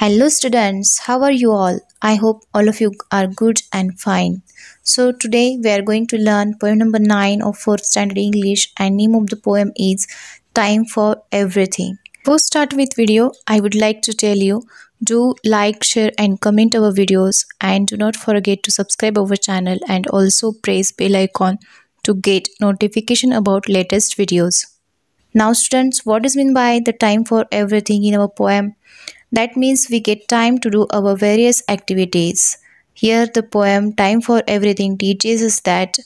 Hello students, how are you all? I hope all of you are good and fine. So today we are going to learn poem number 9 of 4th standard English, and name of the poem is Time for Everything. Before start with video, I would like to tell you, do like, share and comment our videos, and do not forget to subscribe our channel and also press bell icon to get notification about latest videos. Now students, what is meant by the time for everything in our poem? That means we get time to do our various activities. Here the poem Time for Everything teaches us that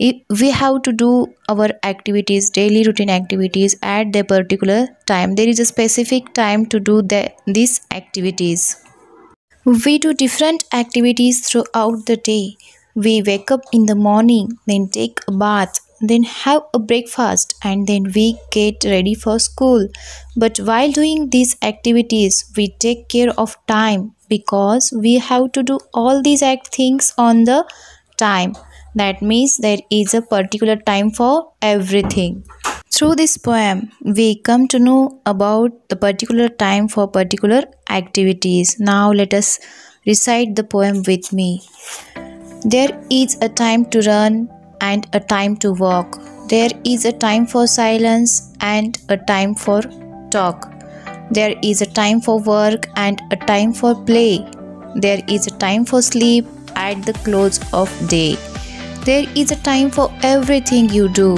we have to do our activities, daily routine activities at the particular time. There is a specific time to do these activities. We do different activities throughout the day. We wake up in the morning, then take a bath, then have a breakfast, and then we get ready for school. But while doing these activities, we take care of time because we have to do all these things on the time. That means there is a particular time for everything. Through this poem, we come to know about the particular time for particular activities. Now let us recite the poem with me. There is a time to run and a time to walk. There is a time for silence and a time for talk. There is a time for work and a time for play. There is a time for sleep at the close of day. There is a time for everything you do,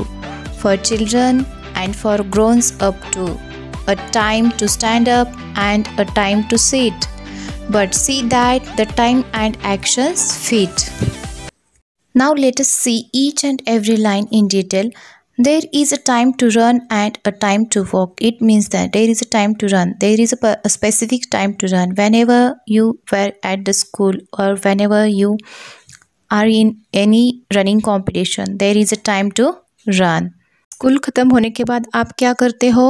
for children and for grown-ups too. A time to stand up and a time to sit. But see that the time and actions fit. Now let us see each and every line in detail. There is a time to run and a time to walk. It means that there is a time to run. There is a specific time to run. Whenever you were at the school or whenever you are in any running competition, there is a time to run. School ख़त्म होने के बाद आप क्या करते हो?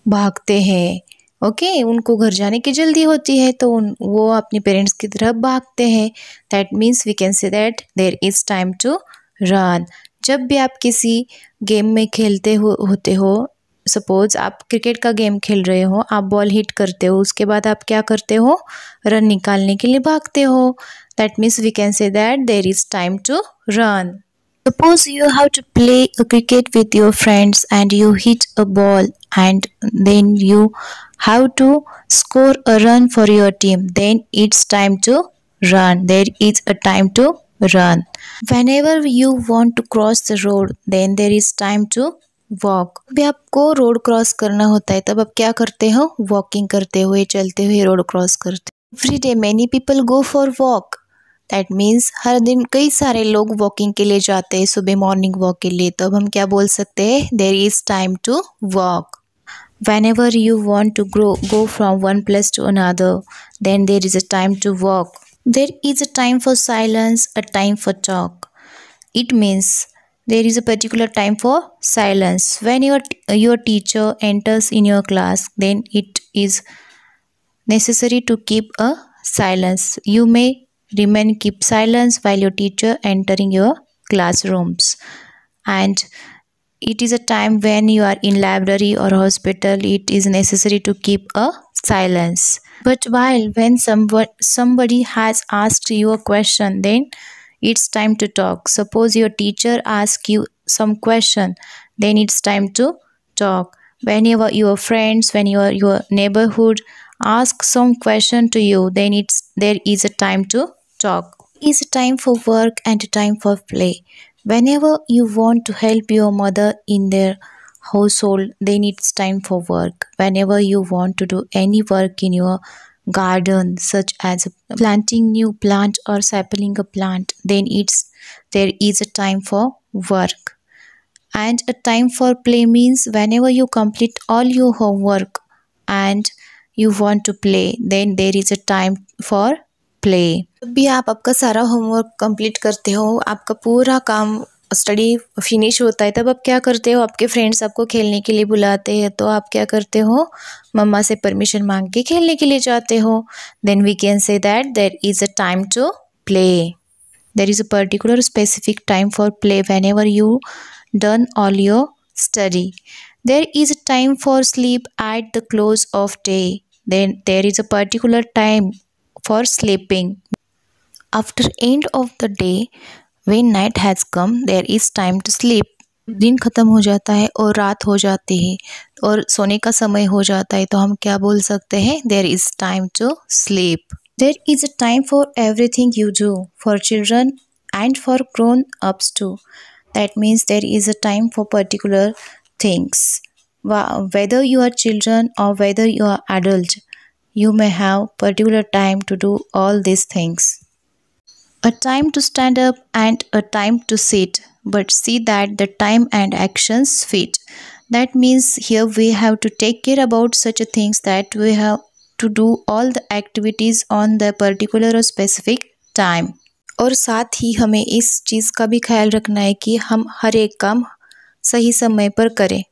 भागते हैं. ओके, उनको घर जाने की जल्दी होती है तो वो अपने पेरेंट्स की तरफ भागते हैं. That means we can say that there is time to run. जब भी आप किसी गेम में खेलते होते हो, सपोज आप क्रिकेट का गेम खेल रहे हो, आप बॉल हिट करते हो, उसके बाद आप क्या करते हो? रन निकालने के लिए भागते हो. That means we can say that there is time to run. Suppose you have to play a cricket with your friends and you hit a ball and then you have to score a run for your team. Then it's time to run. There is a time to run. Whenever you want to cross the road, then there is time to walk. जब आपको road cross करना होता है तब आप क्या करते हो? वॉकिंग करते हुए, चलते हुए रोड क्रॉस करते हो. Every day many people go for walk. That means हर दिन कई सारे लोग वॉकिंग के लिए जाते हैं, सुबह मॉर्निंग वॉक के लिए. तो अब हम क्या बोल सकते हैं? There is time to walk. whenever you want to go from one place to another, then there is a time to walk. There is a time for silence, a time for talk. It means there is a particular time for silence. When your teacher enters in your class, then it is necessary to keep a silence. You may keep silence while your teacher entering your classrooms. And it is a time when you are in library or hospital, it is necessary to keep a silence. But when somebody has asked you a question, then it's time to talk. Suppose your teacher asks you some question, then it's time to talk. Whenever your friends, when your neighborhood ask some question to you, then there is a time to talk. It is a time for work and a time for play. Whenever you want to help your mother in their household, then it's time for work. Whenever you want to do any work in your garden, such as planting new plant or sapling a plant, then there is a time for work. And a time for play means whenever you complete all your homework and you want to play, then there is a time for play. जब भी आप आपका सारा homework complete करते हो, आपका पूरा काम स्टडी फिनिश होता है, तब आप क्या करते हो? आपके फ्रेंड्स आपको खेलने के लिए बुलाते हैं तो आप क्या करते हो? मम्मा से परमिशन मांग के खेलने के लिए जाते हो. Then we can say that there is a time to play. There is a particular specific time for play whenever you done all your study. There is a time for sleep at the close of day. then there is a particular time for sleeping. After end of the day, when night has come, there is time to sleep. दिन ख़त्म हो जाता है और रात हो जाती है और सोने का समय हो जाता है, तो हम क्या बोल सकते हैं? There is time to sleep. There is a time for everything you do, for children and for grown ups too. That means there is a time for particular things. Whether you are children or whether you are adult, you may have particular time to do all these things. A time to stand up and a time to sit, but see that the time and actions fit. That means here we have to take care about such a things that we have to do all the activities on the particular or specific time. और साथ ही हमें इस चीज़ का भी ख्याल रखना है कि हम हर एक काम सही समय पर करें.